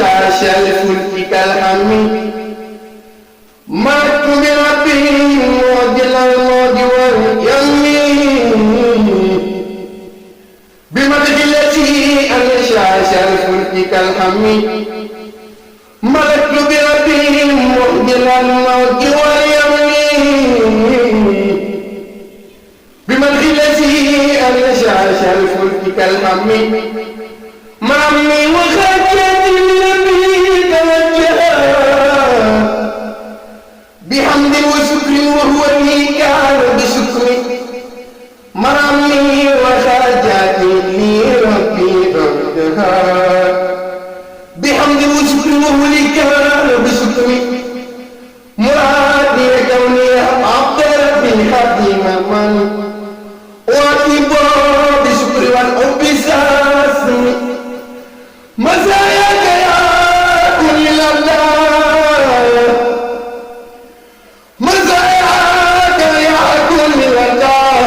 شاش الفلك كالحمي مرت بربي معدل الموت واليمين بمدح التي أنشاش الفلك كالحمي مرت بربي معدل الموت واليمين بمدح التي أنشاش الفلك كالحمي مرمي وخجلت النبي توجها بحمد وشكر وهو الميكال بشكر مرمي وخجلت لي ربي توجها بحمد وشكر وهو الميكال بشكر مرادي كوني عبد ربي خديم من واتبا بشكر والحب ساسني مزاياك يا كل الله مزاياك يا كل الله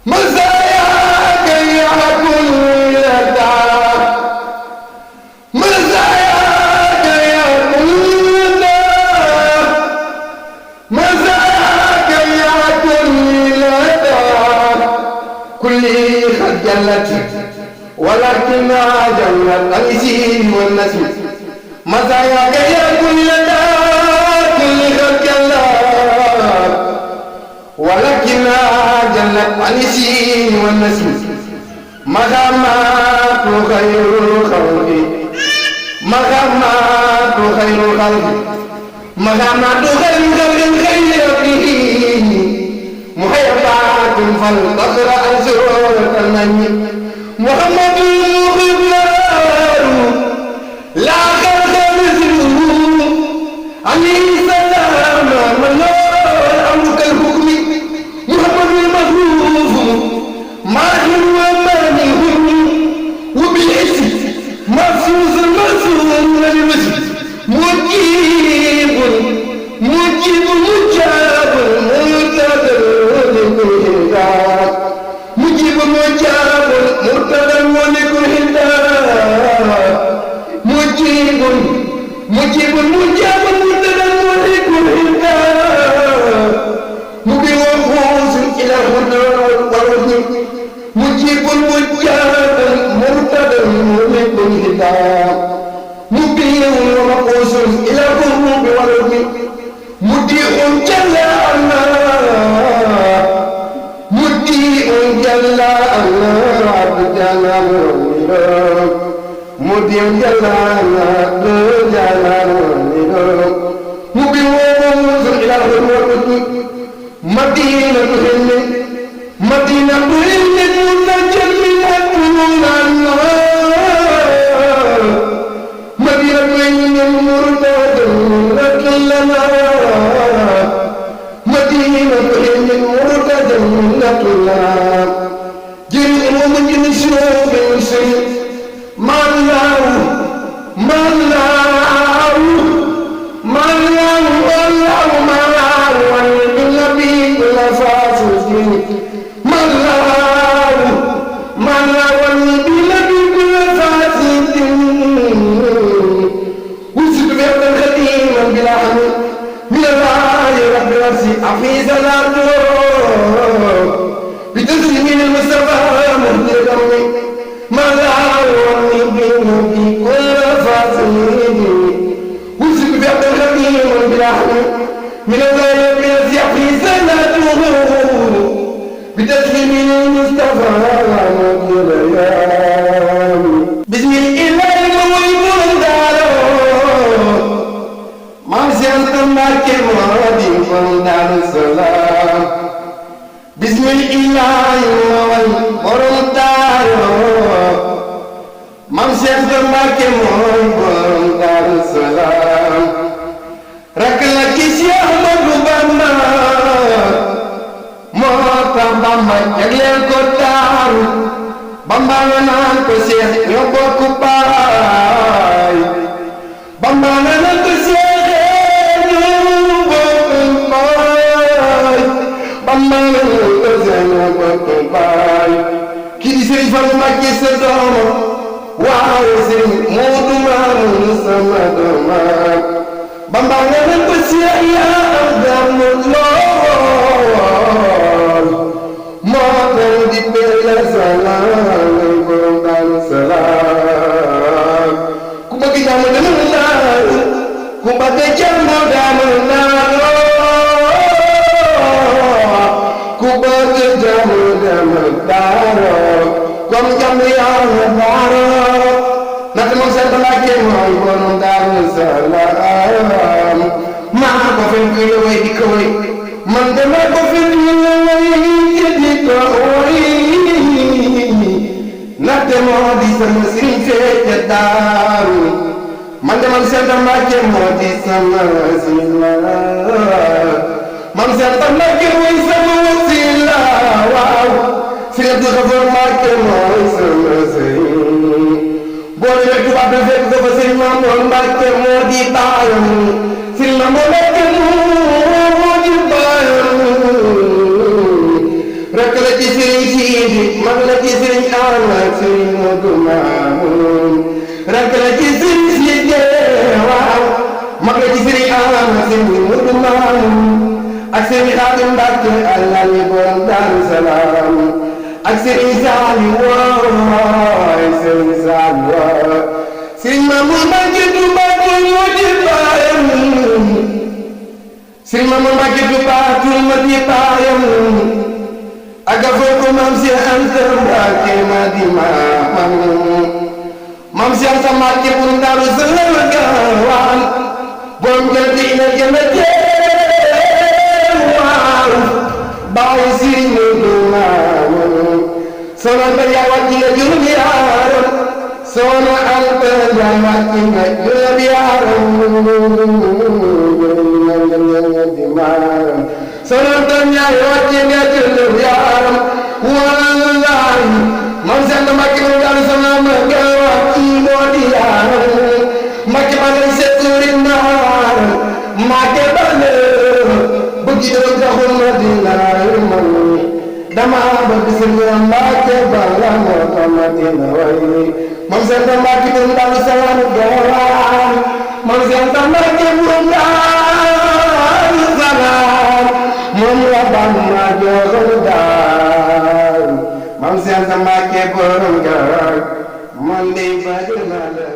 مزاياك يا كل الله مزاياك يا كل الله مزاياك يا كل الله كل خجلتي ولكن جنة الإسين والنسيم مزاياك يا كل كل خلق الله ولكن جنة الإسين والنسيم مغامات خير الخلق مغامات خير الخلق مغامات خير الخلق خير محيطات فالقصر أنزور النجم محمد المغفر لا خلق مثله عليه السلام من أمرك الحكم محمد المغفور ماهر ومانه وبالعز مفسوس المرسول للمسجد مجيب مجيب مجاب مرتدر لكل هداك مجيب مجاب مرتدى ولكل هداك مجيب مجيب مجاب مرتدى ولكل هداك مبين وفوز إلى الهدى والرد مجيب مجاب مرتدى ولكل هداك مبين وفوز إلى الهدى والرد مديع جل الله مديع جل الله عبد جل مديع جل الله جل مبيوز إلى الهدى مدينة هند مدينة هند متجملة الله مدينة هند مرتدى لنا مدينة هند مرتدى لنا جريء ومجن شوف سيء ما الله ما الله ما الله والله ما الله بالنبي لفاسس ما الله ما الله بالنبي لفاسس وسد بيت الخديم بلا حمل من الله رب نفسي حفيظ الأرض بتسليم المصطفى مهدي دمي ما دعوني بالنبي كل فاسد وسد بيت الخديم بلا حمل من الله رب نفسي حفيظ الأرض بتسليم المصطفى مهدي دمي بسم الله المولد ما سينتمك مهدي فندان السلام بسم الله والمولد ما سينتمك مهدي فندان السلام ركلك يا مغبنا موتا بما يغلل كتار بما نان كسيح يوبو كباي بما نان كسيح يوبو كباي بما نان كسيح يوبو كباي كي سيفر ما كيسدوم waaye sëriñ Moodu Maamun sama dooma Bamba nga ne ko Seex yaa am gàmmu lool moo tax di bella salaam ngay borom Daaru Salaam ku bëgg jàmm dama naan ku bëgg jàmm dama naan ku bëgg jàmm dama daaro comme jàmm yàlla daaro naka moom seen Mbàkke mooy borom Daaru Salaam maa ko fen kuy la way di ko way man dama ko fen kuy la way di ko way ndaxte moo di sama sëriñ fee ca Daaru man de man seen Mbàkke moo di sama wasila man seen Mbàkke mooy sama wasila waaw sëriñ Abdou Xafoor Mbàkke mooy sama sëriñ boo demee tubaab bi fekk dafa sëriñ Mamoor Mbàkke moo di baayam sëriñ Mamoor Mbàkke moo di baayam rakk la ci sëriñ Siidi mag la ci sëriñ Aana sëriñ Moodu Maamun rakk la ci sëriñ Siidi waaw mag la ci sëriñ Aana sëriñ Moodu Maamun ak sëriñ Xaadim Mbàkke Allah ni borom Daaru Salaam ak sëriñ Saali waay sëriñ Saali waay sëriñ Mamour Mbàkke Tuubaatul moo di baayam sëriñ Mamour Mbàkke Tuubaatul moo di baayam ak foofu maam si Anta Mbàkke ma di maamam maam si Anta Mbàkke borom Daaru Salaam gaawaan borom jëndi ina jënd waaw baayu sëriñ Moodu Maamun soxna Anta Njaay wàcc nga juróom yaaram soxna Anta Njaay wàcc nga juróom yaaram soxna Anta Njaay wàcc nga juróom yaaram wallaahi man Seex Anta Mbàkke borom Daaru Salaam nga wàcc moo di yaaram Mbàkke ba ngay seet suuri naar Mbàkke ba ne bëgg doon taxul ma di naar man dama bëgg Sëriñ Mbàkke bala moo tax ma dina way Maam Seex Anta Mbàkke borom Daaru Salaam gaawaan Maam Seex Anta Mbàkke borom Daaru Salaam moom la Bamba joxoon Daaru Maam Seex Anta Mbàkke borom gaawaan man de bëgg naa la